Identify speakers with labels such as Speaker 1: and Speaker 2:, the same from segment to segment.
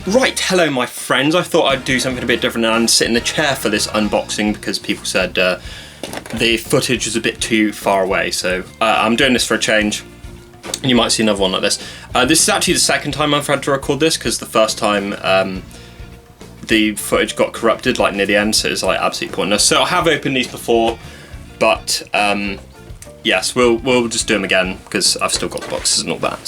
Speaker 1: Right, hello my friends. I thought I'd do something a bit different and sit in the chair for this unboxing because people said the footage was a bit too far away, so I'm doing this for a change. And you might see another one like this. This is actually the second time I've had to record this because the first time the footage got corrupted like near the end, so it's like absolutely pointless. So I have opened these before, but yes, we'll just do them again because I've still got the boxes and all that.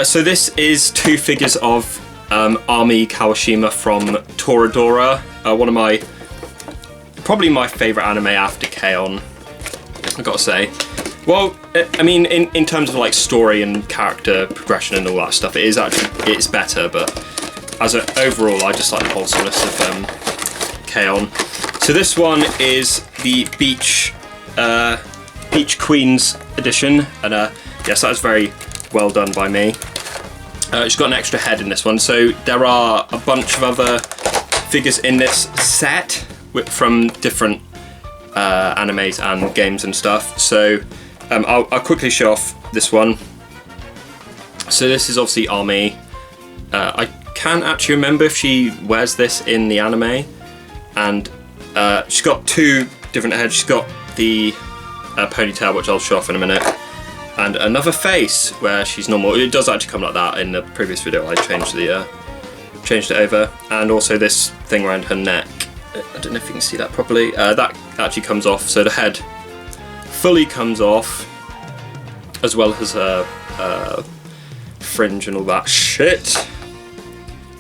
Speaker 1: So this is two figures of Army Kawashima from Toradora, one of probably my favourite anime after K-On!, I gotta say. Well, I mean, in terms of like story and character progression and all that stuff, it's better, but as an overall, I just like the wholesomeness of K-On!. So this one is the Beach Queens edition, and yes, that was very well done by me. She's got an extra head in this one, so there are a bunch of other figures in this set from different animes and games and stuff. So I'll quickly show off this one. So this is obviously Army. I can't actually remember if she wears this in the anime, and she's got two different heads. She's got the ponytail, which I'll show off in a minute, and another face where she's normal. It does actually come like that. In the previous video I changed it over, and also this thing around her neck. I don't know if you can see that properly. That actually comes off, so the head fully comes off, as well as her fringe and all that shit.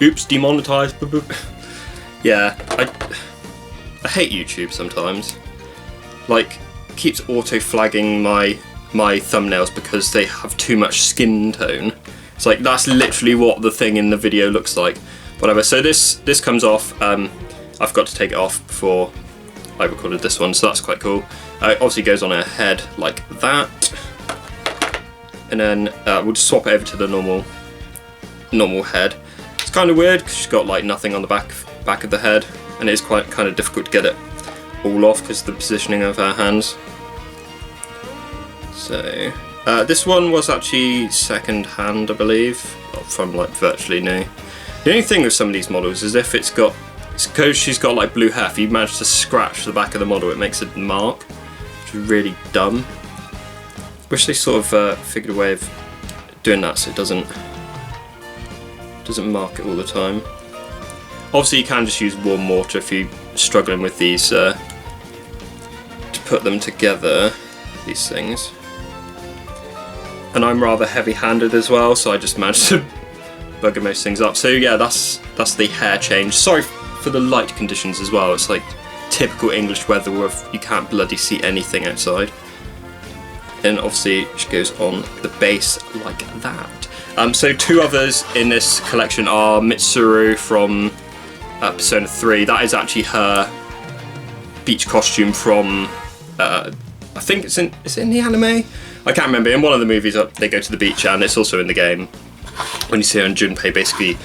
Speaker 1: Oops, demonetized. Yeah, I hate YouTube sometimes. Like, it keeps auto flagging my thumbnails because they have too much skin tone. It's like, that's literally what the thing in the video looks like. Whatever, so this comes off. I've got to take it off before I recorded this one, so that's quite cool. It obviously goes on her head like that. And then we'll just swap it over to the normal head. It's kind of weird because she's got like nothing on the back of the head, and it's quite kind of difficult to get it all off because of the positioning of her hands. So this one was actually second hand, I believe, from like virtually new. The only thing with some of these models is if it's because she's got like blue hair, if you manage to scratch the back of the model, it makes a mark, which is really dumb. Wish they sort of figured a way of doing that so it doesn't mark it all the time. Obviously you can just use warm mortar if you're struggling with these to put them together, these things. And I'm rather heavy-handed as well, so I just managed to bugger most things up. So yeah, that's the hair change. Sorry for the light conditions as well. It's like typical English weather where you can't bloody see anything outside. And obviously she goes on the base like that. So two others in this collection are Mitsuru from Persona 3. That is actually her beach costume from I think it's in the anime? I can't remember. In one of the movies they go to the beach, and it's also in the game. When you see her, and Junpei basically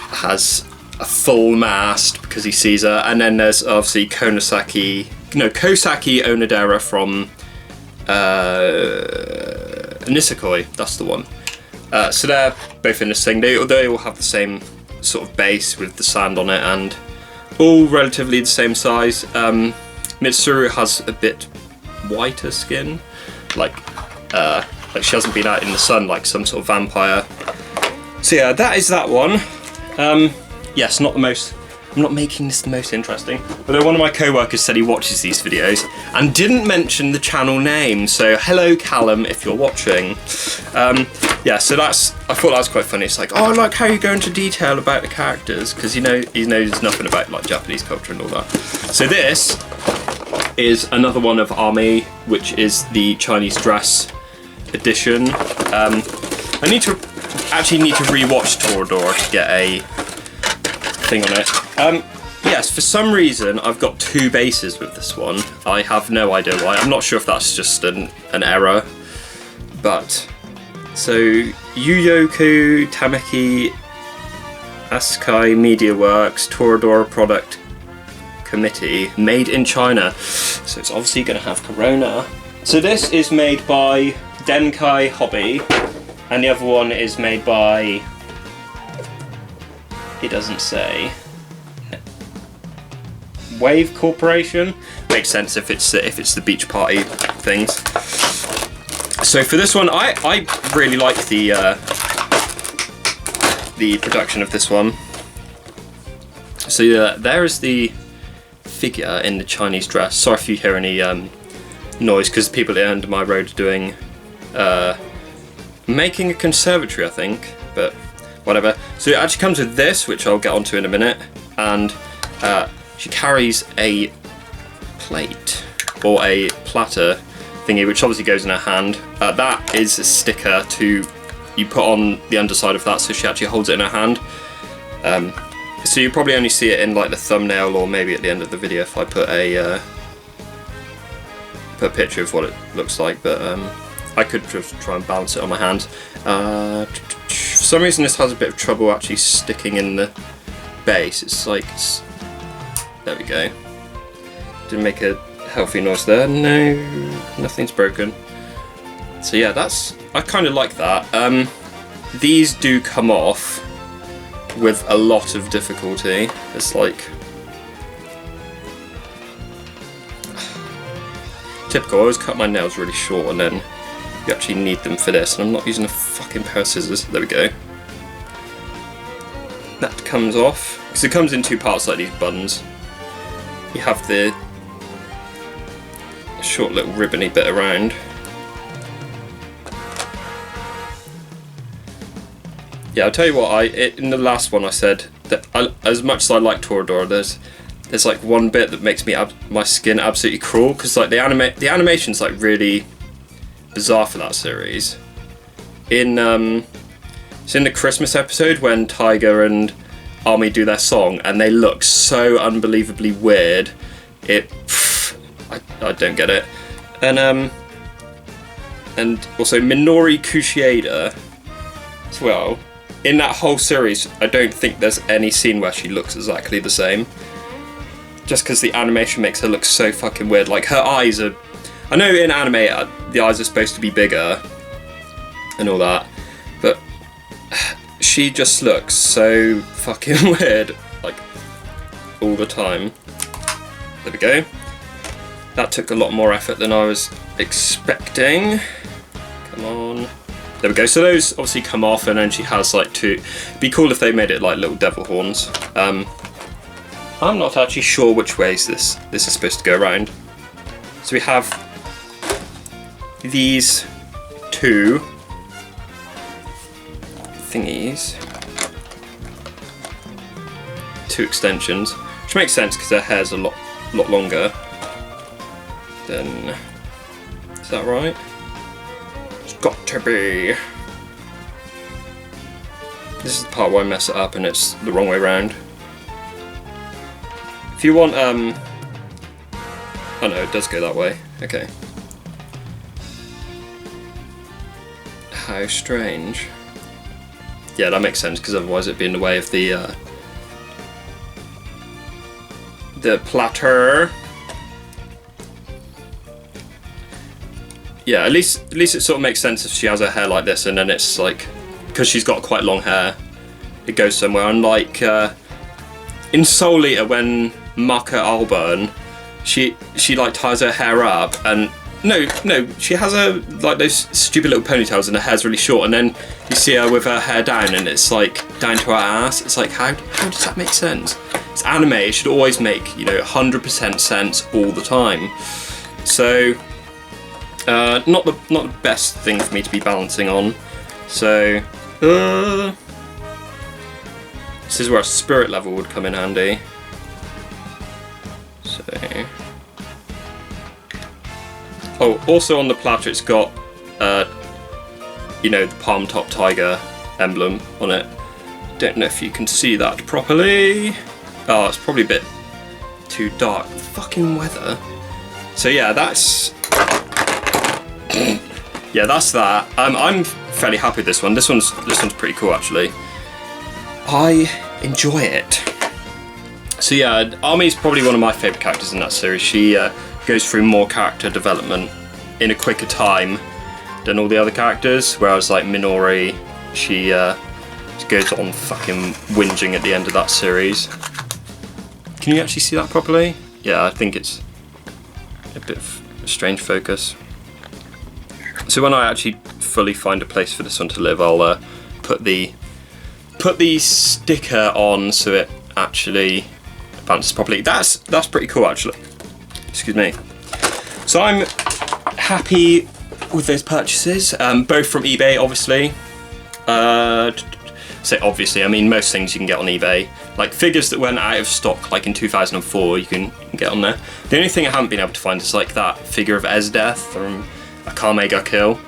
Speaker 1: has a full mast because he sees her. And then there's obviously Kosaki Onodera from Nisekoi, that's the one. So they're both in this thing. They all have the same sort of base with the sand on it, and all relatively the same size. Mitsuru has a bit whiter skin, like she hasn't been out in the sun like some sort of vampire. So yeah, that is that one. Yes, I'm not making this the most interesting, but then one of my co-workers said he watches these videos and didn't mention the channel name, so hello Callum if you're watching. Yeah, so I thought that was quite funny. It's like, oh, I like how you go into detail about the characters, because he knows nothing about like Japanese culture and all that. So this is another one of Army, which is the Chinese dress edition. I need to rewatch Toradora to get a thing on it. Yes, for some reason I've got two bases with this one. I have no idea why. I'm not sure if that's just an error, but so Yuyoku Tameki Asakai Media Works Toradora Product Committee, made in China. So it's obviously going to have Corona. So this is made by Denkai Hobby, and the other one is made by It doesn't say. Wave Corporation makes sense if it's the beach party things. So for this one, I really like the production of this one. So yeah, there is the figure in the Chinese dress. Sorry if you hear any noise, because the people at the end of my road are doing making a conservatory, I think, but whatever. So it actually comes with this, which I'll get onto in a minute, and she carries a plate or a platter thingy, which obviously goes in her hand. That is a sticker you put on the underside of that, so she actually holds it in her hand. So you probably only see it in like the thumbnail, or maybe at the end of the video if I put a picture of what it looks like, but I could just try and balance it on my hand. For some reason this has a bit of trouble actually sticking in the base. It's like, there we go. Didn't make a healthy noise there. No, nothing's broken. So yeah, I kind of like that. These do come off with a lot of difficulty. It's like typical. I always cut my nails really short, and then you actually need them for this, and I'm not using a fucking pair of scissors. There we go. That comes off, because it comes in two parts like these buttons. You have the short little ribbony bit around. Yeah, I'll tell you what, in the last one I said that as much as I like Toradora, there's like one bit that makes my skin absolutely crawl, because like the animation's like really bizarre for that series. It's in the Christmas episode when Tiger and Army do their song, and they look so unbelievably weird. I don't get it. And also Minori Kushieda as well. In that whole series, I don't think there's any scene where she looks exactly the same. Just because the animation makes her look so fucking weird. Like, her eyes are... I know in anime, the eyes are supposed to be bigger and all that, but she just looks so fucking weird, like, all the time. There we go. That took a lot more effort than I was expecting. Come on. There we go. So those obviously come off, and then she has like two. It'd be cool if they made it like little devil horns. I'm not actually sure which ways this is supposed to go around. So we have these two thingies, two extensions, which makes sense because their hair's a lot longer. Then, is that right? It's got to be. This is the part where I mess it up and it's the wrong way around. If you want, oh no, it does go that way. Okay. How strange. Yeah, that makes sense, because otherwise it'd be in the way of the platter. Yeah, at least it sort of makes sense if she has her hair like this, and then it's like, because she's got quite long hair, it goes somewhere. Unlike in Soul Eater, when Maka Alburn, she like ties her hair up, and no, she has like those stupid little ponytails, and her hair's really short, and then you see her with her hair down, and it's like down to her ass. It's like, how does that make sense? It's anime. It should always make 100% sense all the time. So. Not the best thing for me to be balancing on. So this is where a spirit level would come in handy. So, oh, also on the platter it's got the palm top tiger emblem on it. Don't know if you can see that properly. Oh, it's probably a bit too dark. The fucking weather. So yeah, that's. Yeah, that's that. I'm fairly happy with this one. This one's pretty cool actually. I enjoy it. So yeah, Army's probably one of my favourite characters in that series. She goes through more character development in a quicker time than all the other characters. Whereas like Minori, she It goes on fucking whinging at the end of that series. Can you actually see that properly? Yeah, I think it's a bit of a strange focus. So when I actually fully find a place for this one to live, I'll put the sticker on so it actually balances properly. That's pretty cool actually. Excuse me. So I'm happy with those purchases, both from eBay obviously. Say obviously, I mean most things you can get on eBay. Like figures that went out of stock like in 2004 you can get on there. The only thing I haven't been able to find is like that figure of Esdeath from a Kamega kill,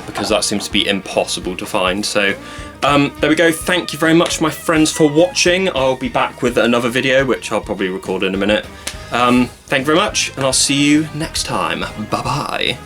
Speaker 1: because that seems to be impossible to find. So there we go. Thank you very much my friends for watching. I'll be back with another video which I'll probably record in a minute. Thank you very much and I'll see you next time. Bye bye.